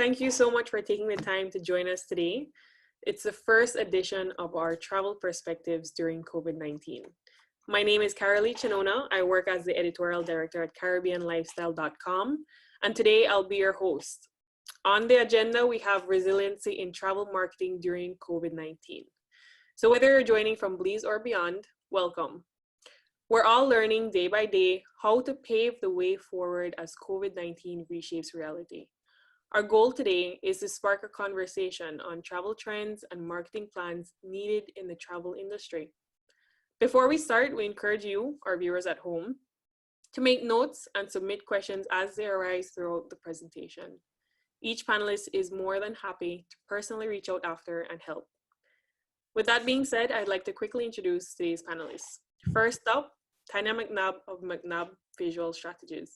thank you so much for taking the time to join us today. It's the first edition of our travel perspectives during COVID-19. My name is CAROLEE CHANONA. I work as the editorial director at CaribbeanLifestyle.com, and today I'll be your host. On the agenda, we have resiliency in travel marketing during COVID-19. So whether you're joining from Belize or beyond, welcome. We're all learning day by day how to pave the way forward as COVID-19 reshapes reality. Our goal today is to spark a conversation on travel trends and marketing plans needed in the travel industry. Before we start, we encourage you, our viewers at home, to make notes and submit questions as they arise throughout the presentation. Each panelist is more than happy to personally reach out after and help. With that being said, I'd like to quickly introduce today's panelists. First up, Tanya McNab of McNab Visual Strategies.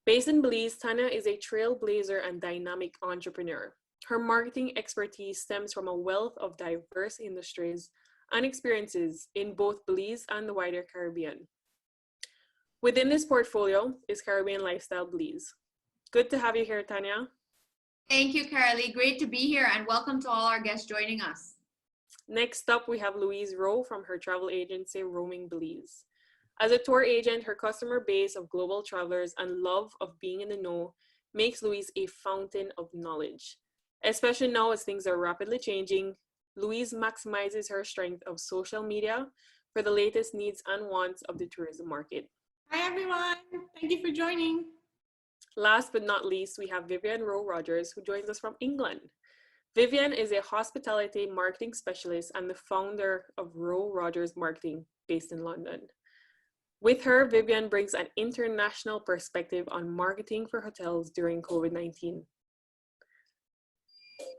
Based in Belize, Tanya is a trailblazer and dynamic entrepreneur. Her marketing expertise stems from a wealth of diverse industries and experiences in both Belize and the wider Caribbean. Within this portfolio is Caribbean Lifestyle Belize. Good to have you here, Tanya. Thank you, CAROLEE. Great to be here, and welcome to all our guests joining us. Next up, we have Louise Roe from her travel agency, Roaming Belize. As a tour agent, her customer base of global travelers and love of being in the know makes Louise a fountain of knowledge. Especially now as things are rapidly changing, Louise maximizes her strength of social media for the latest needs and wants of the tourism market. Hi everyone, thank you for joining. Last but not least, we have Vivian Rogers, who joins us from England. Vivian is a hospitality marketing specialist and the founder of Roe Rogers Marketing based in London. With her, Vivian brings an international perspective on marketing for hotels during COVID-19.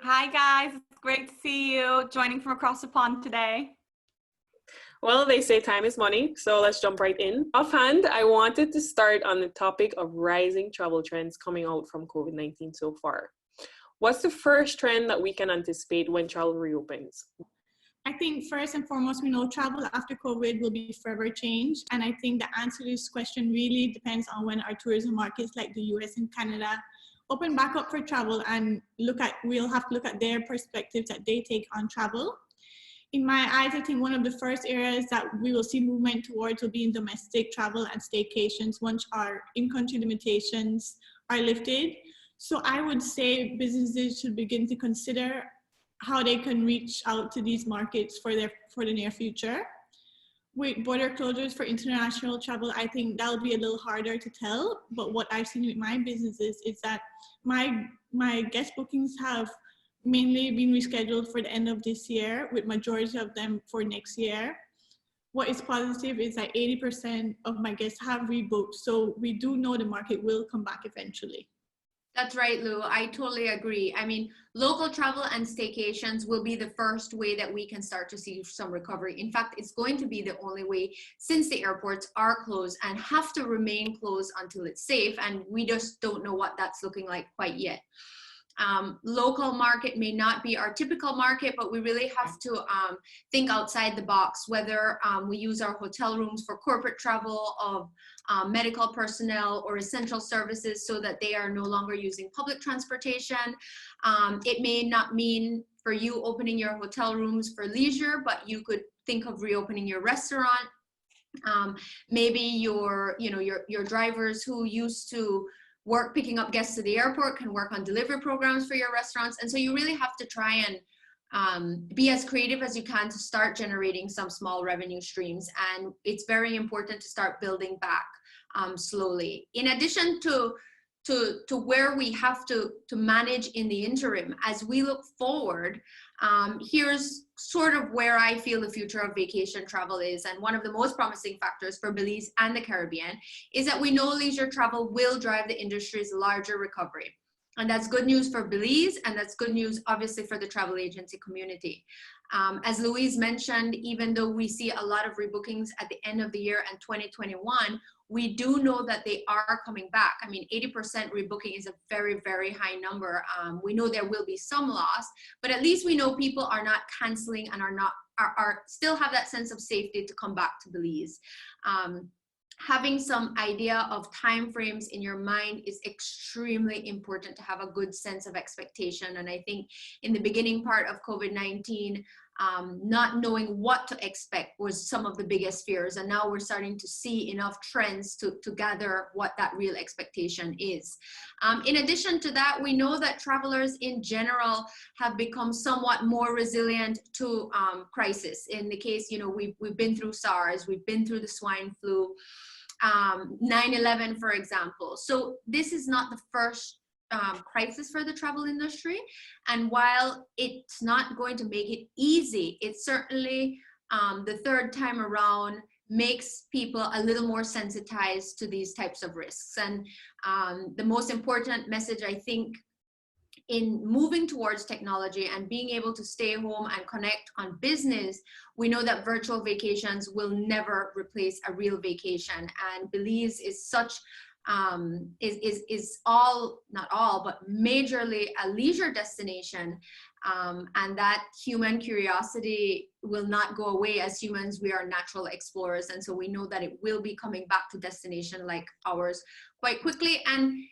Hi guys, it's great to see you joining from across the pond today. Well, they say time is money, so let's jump right in. Offhand, I wanted to start on the topic of rising travel trends coming out from COVID-19 so far. What's the first trend that we can anticipate when travel reopens? I think first and foremost, we know travel after COVID will be forever changed. And I think the answer to this question really depends on when our tourism markets like the US and Canada open back up for travel, and we'll have to look at their perspectives that they take on travel. In my eyes, I think one of the first areas that we will see movement towards will be in domestic travel and staycations once our in-country limitations are lifted. So I would say businesses should begin to consider how they can reach out to these markets for the near future. With border closures for international travel, I think that'll be a little harder to tell. But what I've seen with my businesses is that my guest bookings have mainly been rescheduled for the end of this year, with majority of them for next year. What is positive is that 80% of my guests have rebooked. So we do know the market will come back eventually. That's right, Lou. I totally agree. I mean, local travel and staycations will be the first way that we can start to see some recovery. In fact, it's going to be the only way, since the airports are closed and have to remain closed until it's safe, and we just don't know what that's looking like quite yet. Local market may not be our typical market, but we really have to think outside the box, whether we use our hotel rooms for corporate travel of medical personnel or essential services so that they are no longer using public transportation. It may not mean for you opening your hotel rooms for leisure, but you could think of reopening your restaurant. Maybe your drivers who used to work picking up guests to the airport can work on delivery programs for your restaurants. And so you really have to try and be as creative as you can to start generating some small revenue streams. And it's very important to start building back slowly. In addition to where we have to manage in the interim, as we look forward, here's sort of where I feel the future of vacation travel is. And one of the most promising factors for Belize and the Caribbean is that we know leisure travel will drive the industry's larger recovery. And that's good news for Belize, and that's good news, obviously, for the travel agency community. As Louise mentioned, even though we see a lot of rebookings at the end of the year and 2021, we do know that they are coming back. I mean, 80% rebooking is a very, very high number. We know there will be some loss, but at least we know people are not canceling and are still have that sense of safety to come back to Belize. having some idea of timeframes in your mind is extremely important to have a good sense of expectation. And I think in the beginning part of COVID-19, not knowing what to expect was some of the biggest fears. And now we're starting to see enough trends to gather what that real expectation is. In addition to that, we know that travelers in general have become somewhat more resilient to crisis. In the case, you know, we've been through SARS, we've been through the swine flu, 9/11, for example. So this is not the first crisis for the travel industry. And while it's not going to make it easy, it certainly, the third time around, makes people a little more sensitized to these types of risks. And the most important message, I think, in moving towards technology and being able to stay home and connect on business, we know that virtual vacations will never replace a real vacation. And Belize is such, is all, not all, but majorly a leisure destination. And that human curiosity will not go away. As humans, we are natural explorers. And so we know that it will be coming back to destination like ours quite quickly. And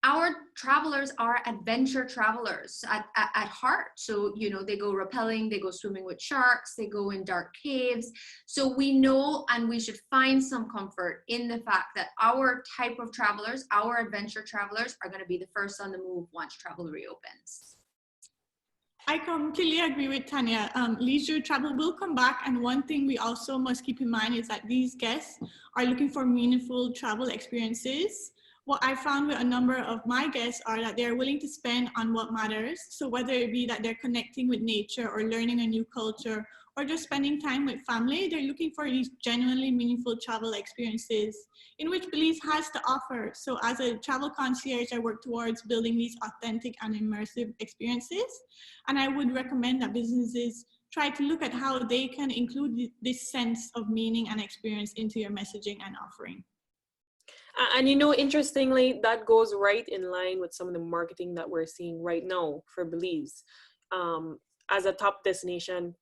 our travelers are adventure travelers at heart. So, you know, they go rappelling, they go swimming with sharks, they go in dark caves. So we know, and we should find some comfort in the fact that our type of travelers, our adventure travelers, are going to be the first on the move once travel reopens. I completely agree with Tanya. Leisure travel will come back, and one thing we also must keep in mind is that these guests are looking for meaningful travel experiences. What I found with a number of my guests are that they're willing to spend on what matters. So whether it be that they're connecting with nature or learning a new culture or just spending time with family, they're looking for these genuinely meaningful travel experiences in which Belize has to offer. So as a travel concierge, I work towards building these authentic and immersive experiences. And I would recommend that businesses try to look at how they can include this sense of meaning and experience into your messaging and offering. And you know, interestingly, that goes right in line with some of the marketing that we're seeing right now for Belize. As a top destination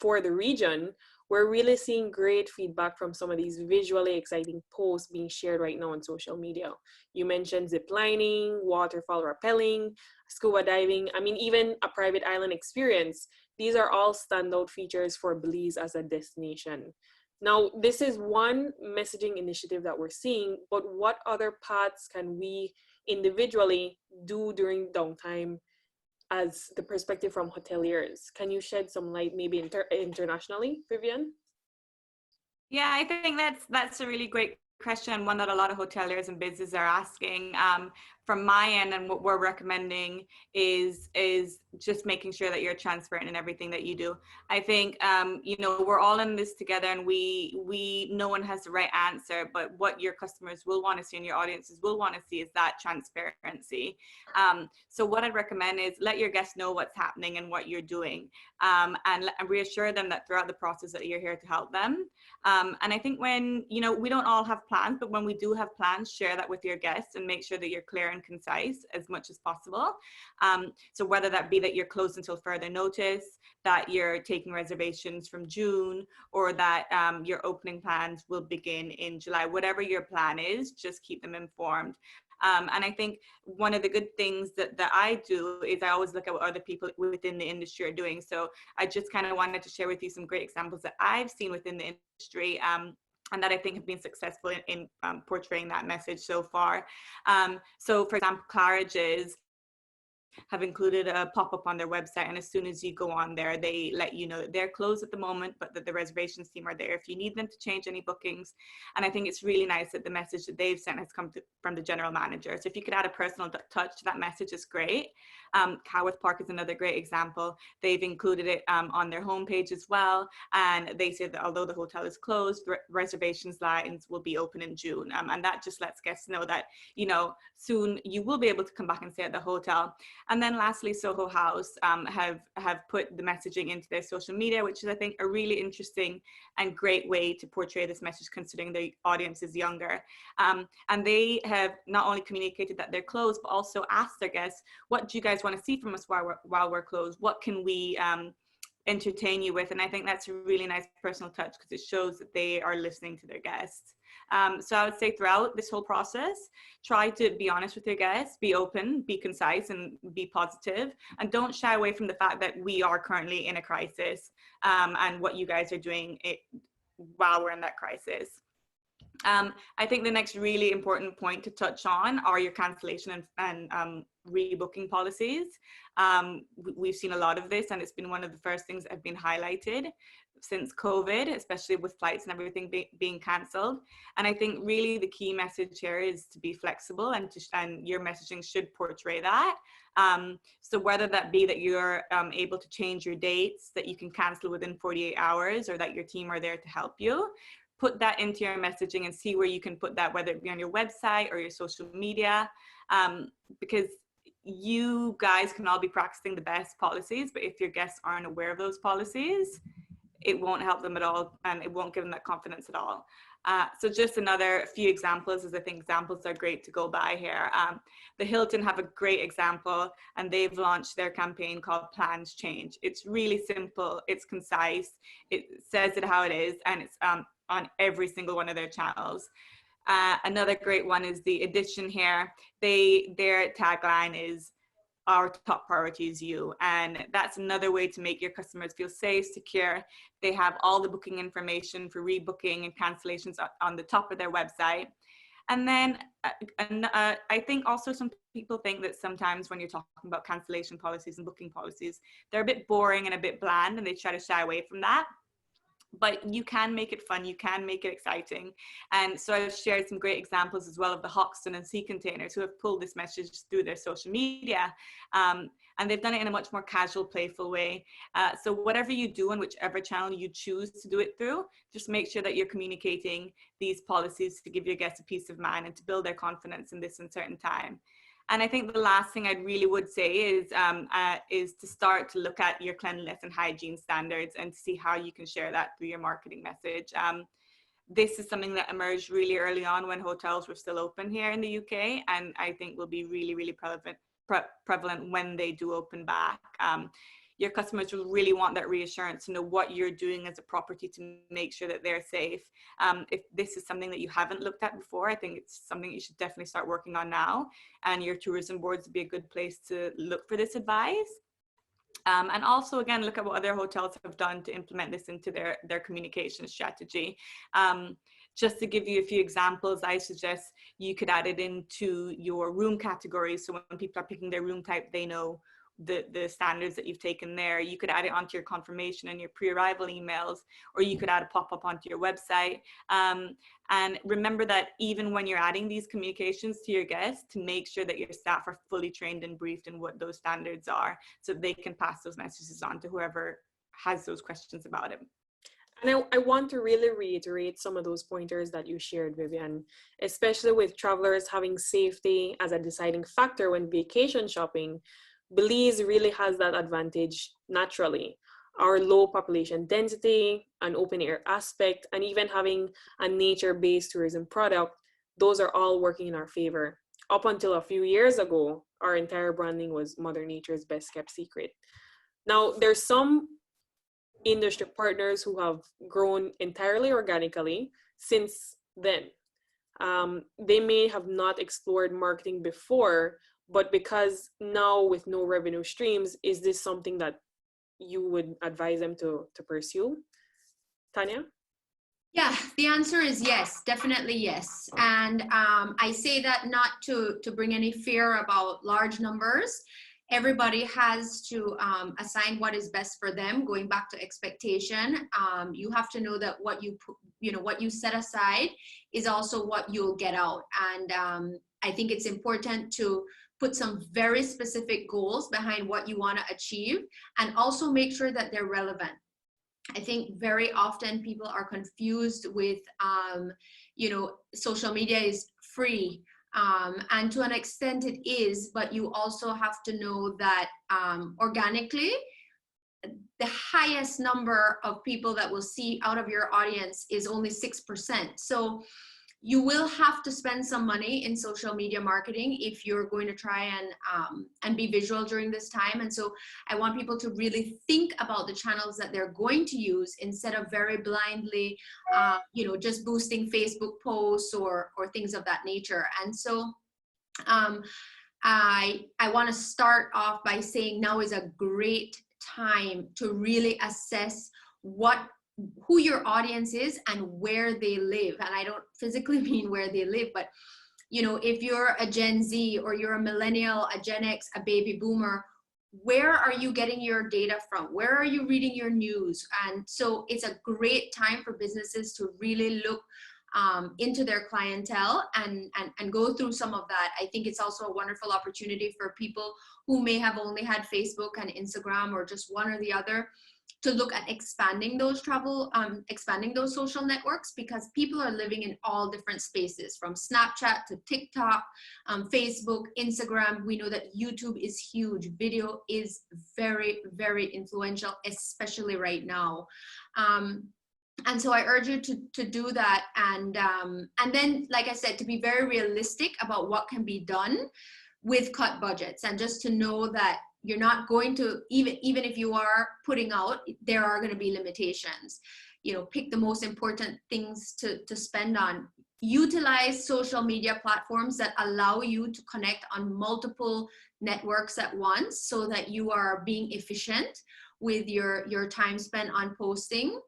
for the region, we're really seeing great feedback from some of these visually exciting posts being shared right now on social media. You mentioned zip lining, waterfall rappelling, scuba diving, I mean, even a private island experience. These are all standout features for Belize as a destination. Now, this is one messaging initiative that we're seeing, but what other paths can we individually do during downtime as the perspective from hoteliers? Can you shed some light maybe internationally, Vivian? Yeah, I think that's a really great question, one that a lot of hoteliers and businesses are asking. From my end, and what we're recommending is just making sure that you're transparent in everything that you do. I think you know, we're all in this together, and we no one has the right answer, but what your customers will want to see and your audiences will want to see is that transparency. So what I'd recommend is let your guests know what's happening and what you're doing, and reassure them that throughout the process that you're here to help them. And I think when, you know, we don't all have plans, but when we do have plans, share that with your guests and make sure that you're clear and concise as much as possible. So whether that be that you're closed until further notice, that you're taking reservations from June, or that your opening plans will begin in July, whatever your plan is, just keep them informed. And I think one of the good things that I do is I always look at what other people within the industry are doing. So I just kind of wanted to share with you some great examples that I've seen within the industry, and that I think have been successful in portraying that message so far. So for example, Claridge's have included a pop-up on their website, and as soon as you go on there, they let you know that they're closed at the moment, but that the reservations team are there if you need them to change any bookings. And I think it's really nice that the message that they've sent has come from the general manager. So if you could add a personal touch to that message, is great. Coworth Park is another great example. They've included it on their homepage as well, and they say that although the hotel is closed, reservations lines will be open in June, and that just lets guests know that, you know, soon you will be able to come back and stay at the hotel. And then lastly, Soho House have put the messaging into their social media, which is, I think, a really interesting and great way to portray this message, considering the audience is younger. And they have not only communicated that they're closed, but also asked their guests, what do you guys want to see from us while we're closed? What can we entertain you with? And I think that's a really nice personal touch, because it shows that they are listening to their guests. So I would say throughout this whole process, try to be honest with your guests, be open, be concise, and be positive, and don't shy away from the fact that we are currently in a crisis, and what you guys are doing while we're in that crisis. I think the next really important point to touch on are your cancellation and rebooking policies. We've seen a lot of this, and it's been one of the first things that have been highlighted since COVID, especially with flights and everything being cancelled. And I think really the key message here is to be flexible, and your messaging should portray that. So whether that be that you're able to change your dates, that you can cancel within 48 hours, or that your team are there to help you, put that into your messaging and see where you can put that, whether it be on your website or your social media, because you guys can all be practicing the best policies, but if your guests aren't aware of those policies, it won't help them at all, and it won't give them that confidence at all. So just another few examples, as I think examples are great to go by here. The Hilton have a great example, and they've launched their campaign called Plans Change. It's really simple, it's concise, it says it how it is, and it's on every single one of their channels. Another great one is the Edition here. Their tagline is, "Our top priority is you," and that's another way to make your customers feel safe, secure. They have all the booking information for rebooking and cancellations on the top of their website. And then I think also some people think that sometimes when you're talking about cancellation policies and booking policies, they're a bit boring and a bit bland, and they try to shy away from that. But you can make it fun, you can make it exciting. And so I've shared some great examples as well of the Hoxton and Sea Containers who have pulled this message through their social media. And they've done it in a much more casual, playful way. So whatever you do on whichever channel you choose to do it through, just make sure that you're communicating these policies to give your guests a peace of mind and to build their confidence in this uncertain time. And I think the last thing I really would say is to start to look at your cleanliness and hygiene standards and see how you can share that through your marketing message. This is something that emerged really early on when hotels were still open here in the UK, and I think will be really, really prevalent when they do open back. Your customers will really want that reassurance to know what you're doing as a property to make sure that they're safe. If this is something that you haven't looked at before, I think it's something you should definitely start working on now. And your tourism boards would be a good place to look for this advice. And also, again, look at what other hotels have done to implement this into their communication strategy. Just to give you a few examples, I suggest you could add it into your room categories. So when people are picking their room type, they know the standards that you've taken there. You could add it onto your confirmation and your pre-arrival emails, or you could add a pop-up onto your website. And remember that even when you're adding these communications to your guests, to make sure that your staff are fully trained and briefed in what those standards are, so they can pass those messages on to whoever has those questions about it. And I want to really reiterate some of those pointers that you shared, Vivian, especially with travelers having safety as a deciding factor when vacation shopping. Belize really has that advantage naturally. Our low population density, an open air aspect, and even having a nature-based tourism product, those are all working in our favor. Up until a few years ago, our entire branding was Mother Nature's best kept secret. Now, there's some industry partners who have grown entirely organically since then. They may have not explored marketing before, but because now with no revenue streams, is this something that you would advise them to pursue? Tanya? Yeah, the answer is yes, definitely yes. And I say that not to bring any fear about large numbers. Everybody has to assign what is best for them. Going back to expectation, you have to know that what you set aside is also what you'll get out. And I think it's important to put some very specific goals behind what you want to achieve, and also make sure that they're relevant. I think very often people are confused with, social media is free. And to an extent it is, but you also have to know that organically, the highest number of people that will see out of your audience is only 6%. So You will have to spend some money in social media marketing if you're going to try and be visual during this time. And so I want people to really think about the channels that they're going to use instead of very blindly, just boosting Facebook posts or things of that nature. And so I want to start off by saying now is a great time to really assess who your audience is and where they live. And I don't physically mean where they live, but if you're a Gen Z or you're a millennial, a Gen X, a baby boomer, where are you getting your data from? Where are you reading your news? And so it's a great time for businesses to really look into their clientele and go through some of that. I think it's also a wonderful opportunity for people who may have only had Facebook and Instagram or just one or the other to look at expanding those social networks, because people are living in all different spaces, from Snapchat to TikTok, Facebook, Instagram. We know that YouTube is huge. Video is very, very influential, especially right now. And so I urge you to do that. And then, like I said, to be very realistic about what can be done with cut budgets, and just to know that you're not going to, even if you are putting out, there are going to be limitations. Pick the most important things to spend on. Utilize social media platforms that allow you to connect on multiple networks at once, so that you are being efficient with your time spent on posting.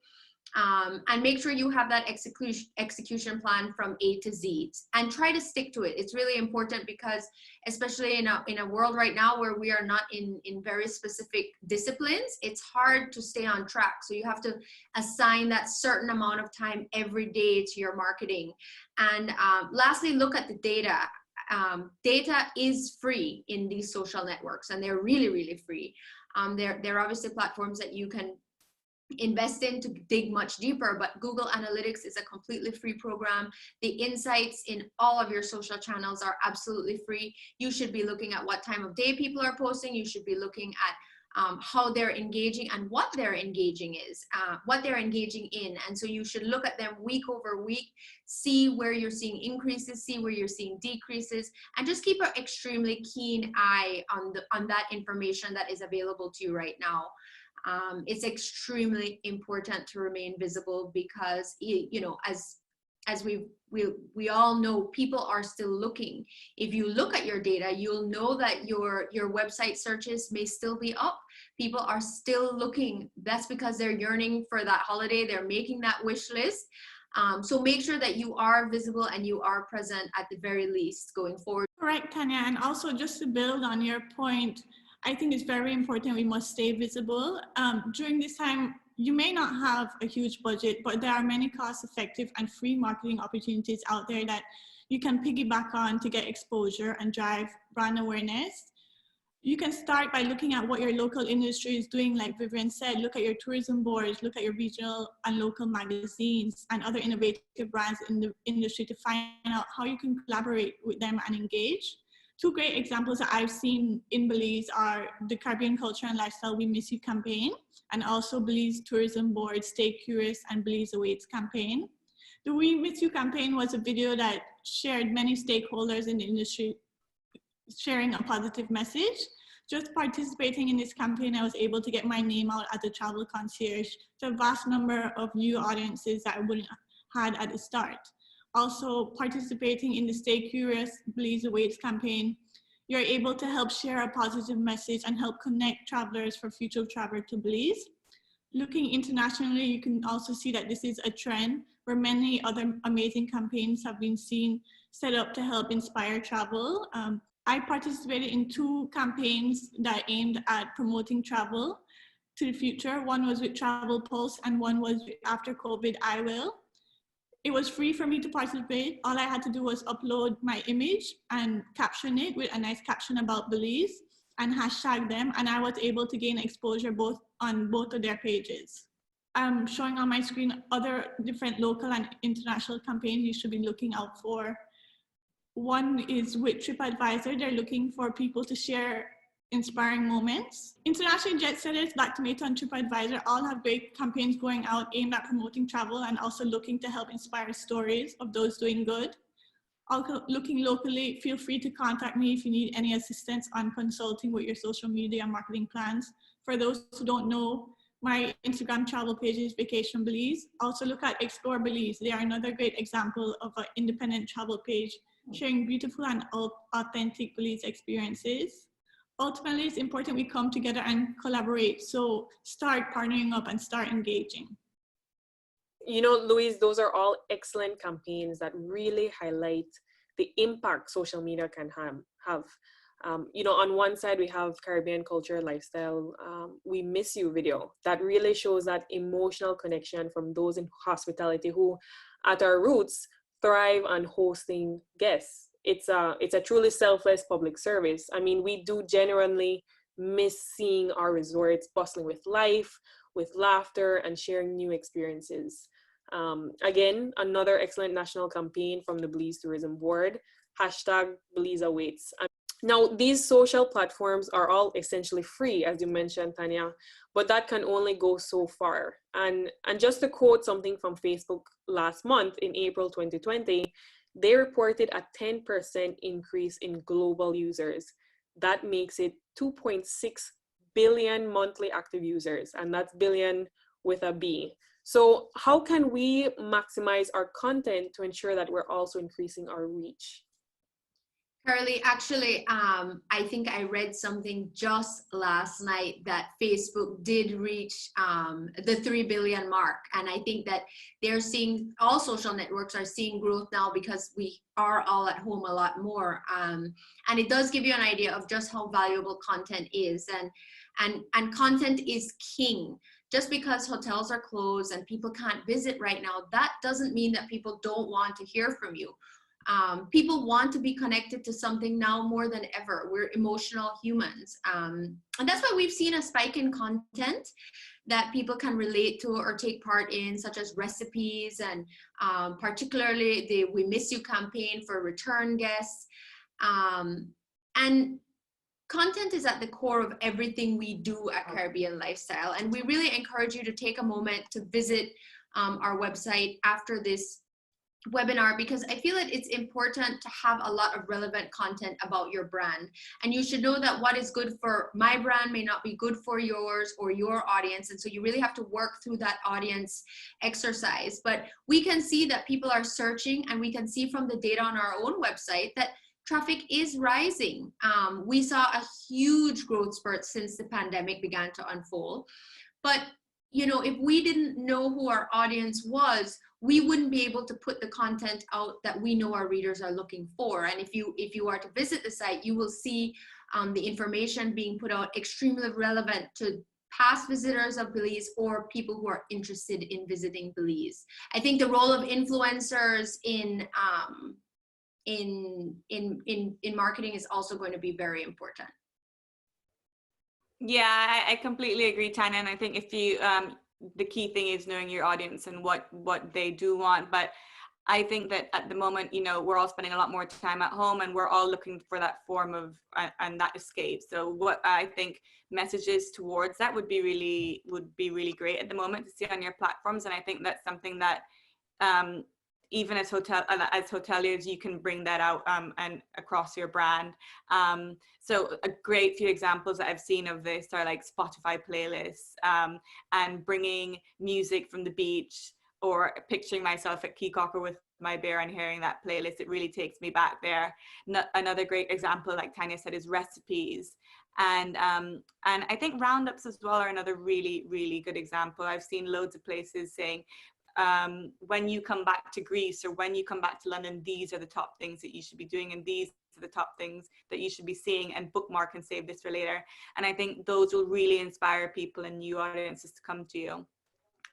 And make sure you have that execution plan from A to Z, and try to stick to it. It's really important, because especially in a world right now where we are not in very specific disciplines, it's hard to stay on track. So you have to assign that certain amount of time every day to your marketing. And lastly, look at the data. Data is free in these social networks, and they're really, really free. They're obviously platforms that you can invest in to dig much deeper, but Google Analytics is a completely free program. The insights in all of your social channels are absolutely free. You should be looking at what time of day people are posting. You should be looking at how they're engaging and what they're engaging in. And so you should look at them week over week, see where you're seeing increases, see where you're seeing decreases, and just keep an extremely keen eye on that information that is available to you right now. It's extremely important to remain visible, because as we all know, people are still looking. If you look at your data, you'll know that your website searches may still be up. People are still looking. That's because they're yearning for that holiday. They're making that wish list. So make sure that you are visible and you are present at the very least going forward. Correct, Tanya. And also, just to build on your point, I think it's very important we must stay visible. During this time, you may not have a huge budget, but there are many cost-effective and free marketing opportunities out there that you can piggyback on to get exposure and drive brand awareness. You can start by looking at what your local industry is doing. Like Vivian said, look at your tourism boards, look at your regional and local magazines and other innovative brands in the industry to find out how you can collaborate with them and engage. Two great examples that I've seen in Belize are the Caribbean Culture and Lifestyle We Miss You campaign, and also Belize Tourism Board Stay Curious and Belize Awaits campaign. The We Miss You campaign was a video that shared many stakeholders in the industry sharing a positive message. Just participating in this campaign, I was able to get my name out as a travel concierge to a vast number of new audiences that I wouldn't have had at the start. Also, participating in the Stay Curious, Belize Awaits campaign, you're able to help share a positive message and help connect travelers for future travel to Belize. Looking internationally, you can also see that this is a trend where many other amazing campaigns have been seen set up to help inspire travel. I participated in two campaigns that aimed at promoting travel to the future. One was with Travel Pulse and one was with After COVID, I Will. It was free for me to participate. All I had to do was upload my image and caption it with a nice caption about Belize and hashtag them, and I was able to gain exposure on both of their pages. I'm showing on my screen other different local and international campaigns you should be looking out for. One is with TripAdvisor. They're looking for people to share inspiring moments. International jet setters, Black Tomato, and TripAdvisor all have great campaigns going out aimed at promoting travel and also looking to help inspire stories of those doing good. Also, looking locally, feel free to contact me if you need any assistance on consulting with your social media marketing plans. For those who don't know, my Instagram travel page is Vacation Belize. Also look at Explore Belize. They are another great example of an independent travel page sharing beautiful and authentic Belize experiences. Ultimately, it's important we come together and collaborate. So start partnering up and start engaging. You know, Louise, those are all excellent campaigns that really highlight the impact social media can have. You know, on one side, we have Caribbean culture, lifestyle, We Miss You video that really shows that emotional connection from those in hospitality who, at our roots, thrive on hosting guests. It's a truly selfless public service. I mean, we do genuinely miss seeing our resorts bustling with life, with laughter, and sharing new experiences. Again, another excellent national campaign from the Belize Tourism Board, #Belize Awaits. Now, these social platforms are all essentially free, as you mentioned, Tanya, but that can only go so far. And just to quote something from Facebook last month in April 2020, they reported a 10% increase in global users. That makes it 2.6 billion monthly active users, and that's billion with a B. So how can we maximize our content to ensure that we're also increasing our reach? CAROLEE, actually, I think I read something just last night that Facebook did reach the 3 billion mark. And I think that they're seeing, all social networks are seeing growth now because we are all at home a lot more. And it does give you an idea of just how valuable content is. And content is king. Just because hotels are closed and people can't visit right now, that doesn't mean that people don't want to hear from you. People want to be connected to something now more than ever. We're emotional humans. And that's why we've seen a spike in content that people can relate to or take part in, such as recipes and particularly the We Miss You campaign for return guests. And content is at the core of everything we do at Caribbean Lifestyle. And we really encourage you to take a moment to visit our website after this webinar, because I feel that it's important to have a lot of relevant content about your brand. And you should know that what is good for my brand may not be good for yours or your audience. And so you really have to work through that audience exercise. But we can see that people are searching, and we can see from the data on our own website that traffic is rising. We saw a huge growth spurt since the pandemic began to unfold. But you know, if we didn't know who our audience was, we wouldn't be able to put the content out that we know our readers are looking for. And if you are to visit the site, you will see the information being put out extremely relevant to past visitors of Belize or people who are interested in visiting Belize. I think the role of influencers in marketing is also going to be very important. Yeah, I completely agree, Tanya. And I think if you, the key thing is knowing your audience and what they do want. But I think that at the moment, you know, we're all spending a lot more time at home, and we're all looking for that form of and that escape. So what I think messages towards that would be really great at the moment to see on your platforms. And I think that's something that even as hoteliers, you can bring that out and across your brand. So a great few examples that I've seen of this are like Spotify playlists and bringing music from the beach, or picturing myself at Key Cocker with my bear and hearing that playlist. It really takes me back there. Another great example, like Tanya said, is recipes. And I think roundups as well are another really good example. I've seen loads of places saying, when you come back to Greece or when you come back to London, these are the top things that you should be doing, and these are the top things that you should be seeing, and bookmark and save this for later. And I think those will really inspire people and new audiences to come to you.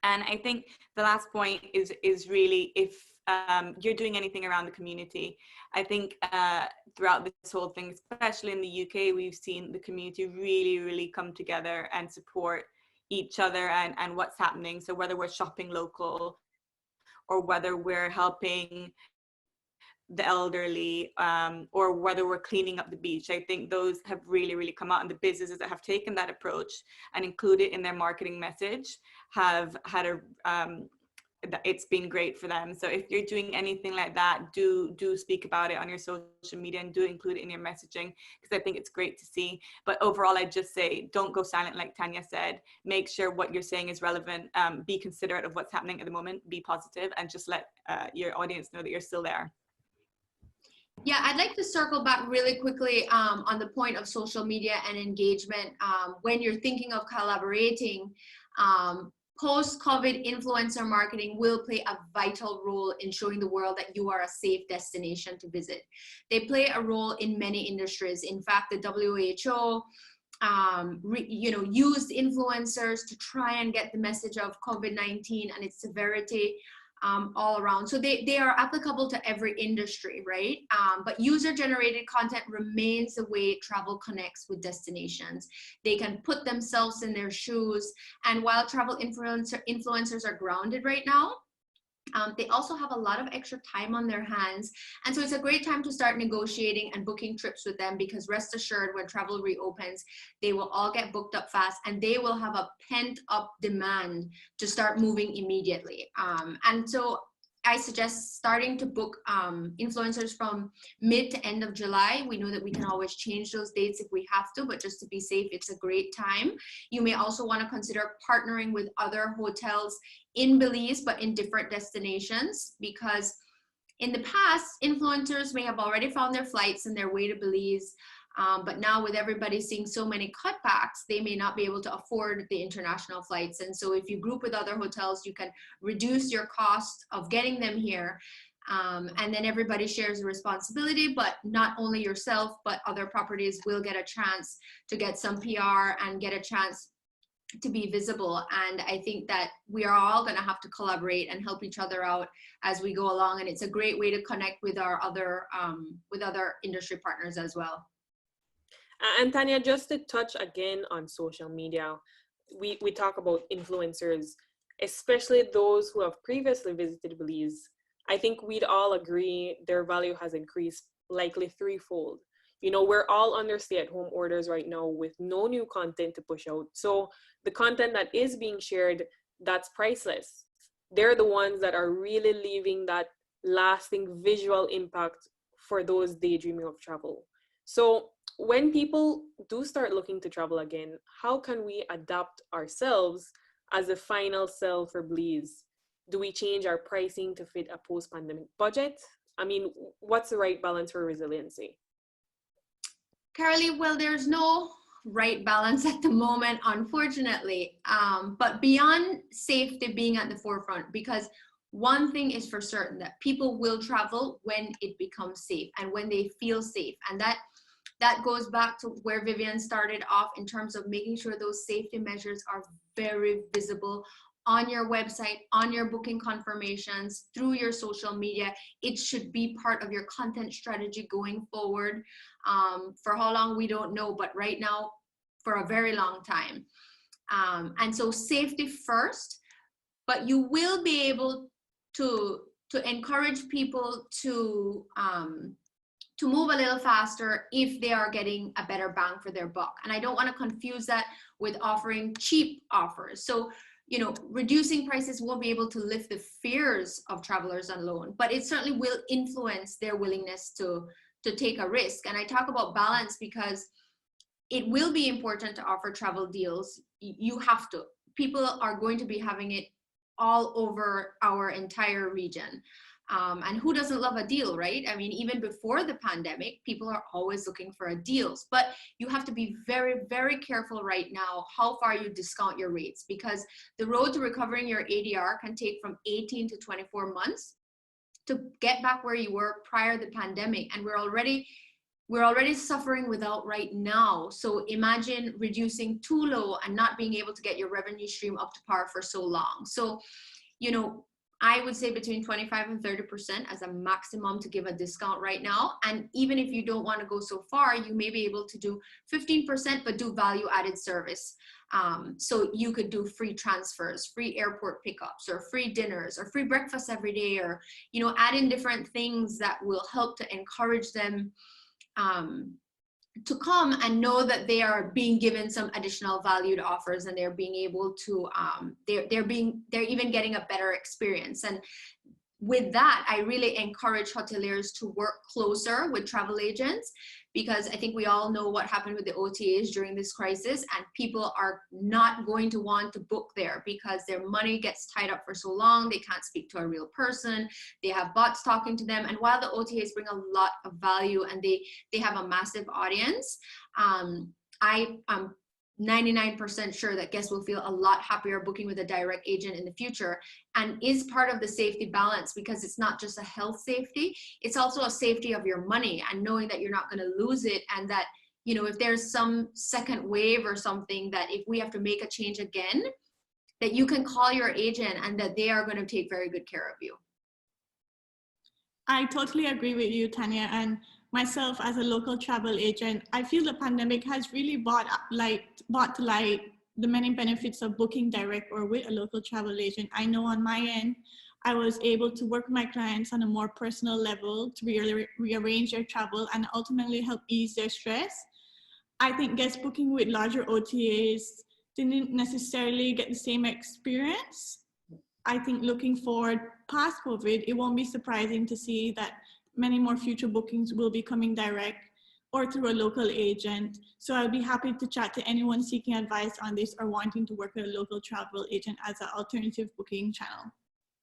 And I think the last point is really, if you're doing anything around the community, I think throughout this whole thing, especially in the UK, we've seen the community really come together and support each other and what's happening. So whether we're shopping local or whether we're helping the elderly, or whether we're cleaning up the beach. I think those have really, really come out, and the businesses that have taken that approach and include it in their marketing message have had it's been great for them. So if you're doing anything like that, do speak about it on your social media and do include it in your messaging, because I think it's great to see. But overall, I just say, don't go silent, like Tanya said. Make sure what you're saying is relevant. Be considerate of what's happening at the moment. Be positive, and just let your audience know that you're still there. Yeah, I'd like to circle back really quickly on the point of social media and engagement. When you're thinking of collaborating, post-COVID influencer marketing will play a vital role in showing the world that you are a safe destination to visit. They play a role in many industries. In fact, the WHO used influencers to try and get the message of COVID-19 and its severity all around. So they are applicable to every industry, right? But user-generated content remains the way travel connects with destinations. They can put themselves in their shoes. And while travel influencers are grounded right now, they also have a lot of extra time on their hands. And so it's a great time to start negotiating and booking trips with them, because rest assured, when travel reopens, they will all get booked up fast and they will have a pent up demand to start moving immediately. And so I suggest starting to book influencers from mid to end of July. We know that we can always change those dates if we have to, but just to be safe, it's a great time. You may also want to consider partnering with other hotels in Belize, but in different destinations, because in the past, influencers may have already found their flights and their way to Belize. But now with everybody seeing so many cutbacks, they may not be able to afford the international flights. And so if you group with other hotels, you can reduce your cost of getting them here. And then everybody shares the responsibility, but not only yourself, but other properties will get a chance to get some PR and get a chance to be visible. And I think that we are all going to have to collaborate and help each other out as we go along. And it's a great way to connect with our other industry partners as well. And Tanya, just to touch again on social media, we talk about influencers, especially those who have previously visited Belize. I think we'd all agree their value has increased likely threefold. You know, we're all under stay-at-home orders right now with no new content to push out. So the content that is being shared, that's priceless. They're the ones that are really leaving that lasting visual impact for those daydreaming of travel. So when people do start looking to travel again, how can we adapt ourselves as a final sell for Belize? Do we change our pricing to fit a post-pandemic budget? I mean, what's the right balance for resiliency? CAROLEE, well, there's no right balance at the moment, unfortunately. But beyond safety being at the forefront, because one thing is for certain, that people will travel when it becomes safe and when they feel safe. And that goes back to where Vivian started off in terms of making sure those safety measures are very visible on your website, on your booking confirmations, through your social media. It should be part of your content strategy going forward. For how long, we don't know, but right now, for a very long time. And so safety first, but you will be able to encourage people to move a little faster if they are getting a better bang for their buck. And I don't want to confuse that with offering cheap offers. So, you know, reducing prices won't be able to lift the fears of travelers alone, but it certainly will influence their willingness to take a risk. And I talk about balance because it will be important to offer travel deals. You have to. People are going to be having it all over our entire region. And who doesn't love a deal, right? I mean, even before the pandemic, people are always looking for deals, but you have to be very, very careful right now how far you discount your rates, because the road to recovering your ADR can take from 18 to 24 months to get back where you were prior to the pandemic. And we're already suffering without right now. So imagine reducing too low and not being able to get your revenue stream up to par for so long. So, you know, I would say between 25 and 30% as a maximum to give a discount right now. And even if you don't want to go so far, you may be able to do 15%, but do value added service. So you could do free transfers, free airport pickups, or free dinners, or free breakfast every day, or, you know, add in different things that will help to encourage them to come and know that they are being given some additional valued offers, and they're being able to they're even getting a better experience. And with that, I really encourage hoteliers to work closer with travel agents, because I think we all know what happened with the OTAs during this crisis, and people are not going to want to book there because their money gets tied up for so long. They can't speak to a real person. They have bots talking to them. And while the OTAs bring a lot of value and they have a massive audience, I am 99% sure that guests will feel a lot happier booking with a direct agent in the future, and is part of the safety balance, because it's not just a health safety, it's also a safety of your money and knowing that you're not going to lose it, and that, you know, if there's some second wave or something, that if we have to make a change again, that you can call your agent and that they are going to take very good care of you. I totally agree with you, Tanya. And myself as a local travel agent, I feel the pandemic has really brought to light the many benefits of booking direct or with a local travel agent. I know on my end, I was able to work with my clients on a more personal level to rearrange their travel and ultimately help ease their stress. I think guest booking with larger OTAs didn't necessarily get the same experience. I think looking forward past COVID, it won't be surprising to see that many more future bookings will be coming direct or through a local agent. So I'll be happy to chat to anyone seeking advice on this or wanting to work with a local travel agent as an alternative booking channel.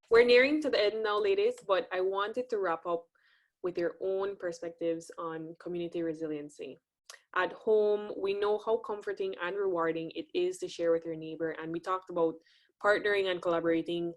We're nearing to the end now, ladies, but I wanted to wrap up with your own perspectives on community resiliency. At home, we know how comforting and rewarding it is to share with your neighbor, and we talked about partnering and collaborating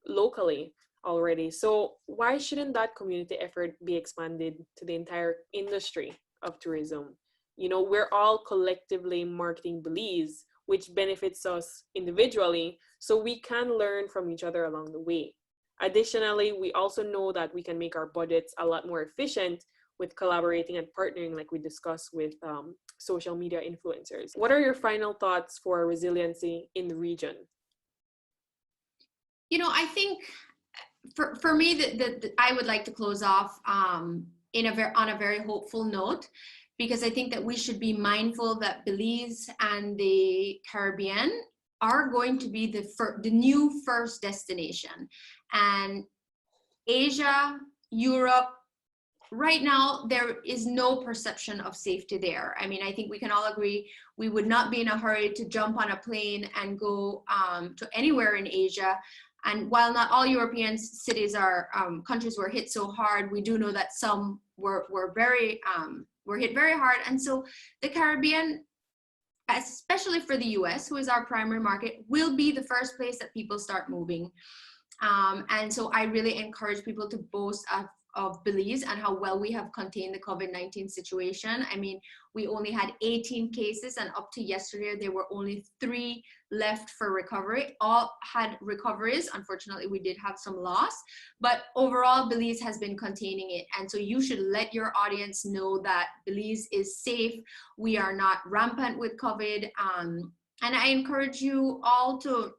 locally already. So why shouldn't that community effort be expanded to the entire industry of tourism? You know, we're all collectively marketing Belize, which benefits us individually, so we can learn from each other along the way. Additionally, we also know that we can make our budgets a lot more efficient with collaborating and partnering, like we discussed with social media influencers. What are your final thoughts for resiliency in the region? You know, I think for me, I would like to close off on a very hopeful note, because I think that we should be mindful that Belize and the Caribbean are going to be the new first destination. And Asia, Europe, right now, there is no perception of safety there. I mean, I think we can all agree we would not be in a hurry to jump on a plane and go to anywhere in Asia. And while not all European cities are countries were hit so hard, we do know that some were hit very hard. And so the Caribbean, especially for the US, who is our primary market, will be the first place that people start moving. And so I really encourage people to boast of Belize and how well we have contained the COVID-19 situation. I mean, we only had 18 cases, and up to yesterday, there were only 3 left for recovery. All had recoveries. Unfortunately, we did have some loss, but overall, Belize has been containing it. And so you should let your audience know that Belize is safe. We are not rampant with COVID. And I encourage you all to,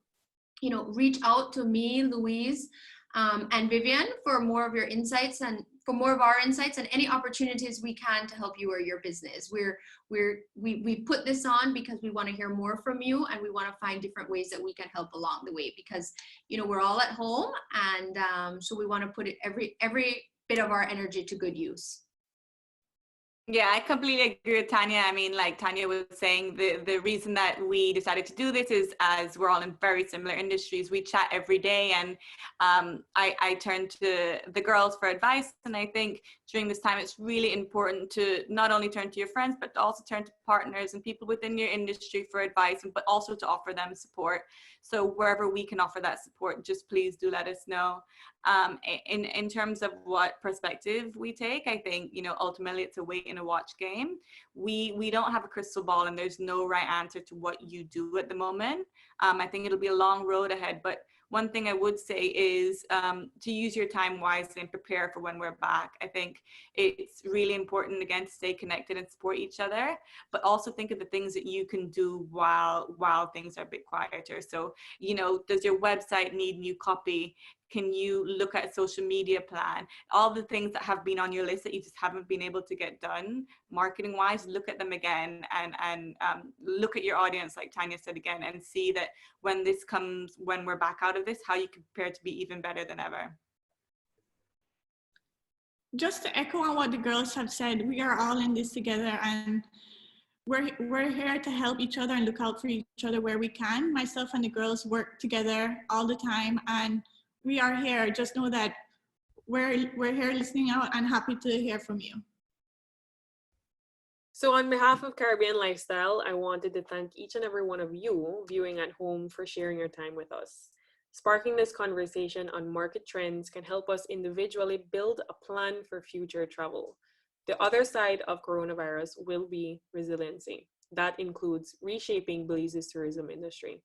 you know, reach out to me, Louise, and Vivian for more of your insights and for more of our insights and any opportunities we can to help you or your business. We put this on because we want to hear more from you, and we want to find different ways that we can help along the way, because, you know, we're all at home, and so we want to put it every bit of our energy to good use. Yeah, I completely agree with Tanya. I mean, like Tanya was saying, the reason that we decided to do this is as we're all in very similar industries. We chat every day, and I turn to the girls for advice. And I think during this time, it's really important to not only turn to your friends, but to also turn to partners and people within your industry for advice, but also to offer them support. So wherever we can offer that support, just please do let us know. In terms of what perspective we take, I think, you know, ultimately it's a wait and a watch game. We don't have a crystal ball, and there's no right answer to what you do at the moment. I think it'll be a long road ahead, but one thing I would say is to use your time wisely and prepare for when we're back. I think it's really important, again, to stay connected and support each other, but also think of the things that you can do while things are a bit quieter. So, you know, does your website need new copy? Can you look at a social media plan? All the things that have been on your list that you just haven't been able to get done, marketing wise, look at them again and look at your audience, like Tanya said again, and see that when this comes, when we're back out of this, how you can prepare to be even better than ever. Just to echo on what the girls have said, we are all in this together, and we're here to help each other and look out for each other where we can. Myself and the girls work together all the time, and we are here. Just know that we're here listening out and happy to hear from you. So on behalf of Caribbean Lifestyle, I wanted to thank each and every one of you viewing at home for sharing your time with us. Sparking this conversation on market trends can help us individually build a plan for future travel. The other side of coronavirus will be resiliency. That includes reshaping Belize's tourism industry.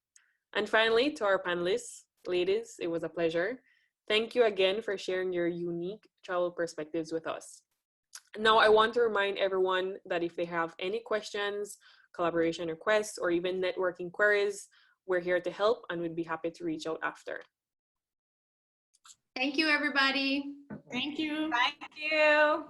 And finally, to our panelists, ladies, it was a pleasure. Thank you again for sharing your unique travel perspectives with us. Now, I want to remind everyone that if they have any questions, collaboration requests, or even networking queries, we're here to help and we'd be happy to reach out after. Thank you, everybody. Thank you. Thank you.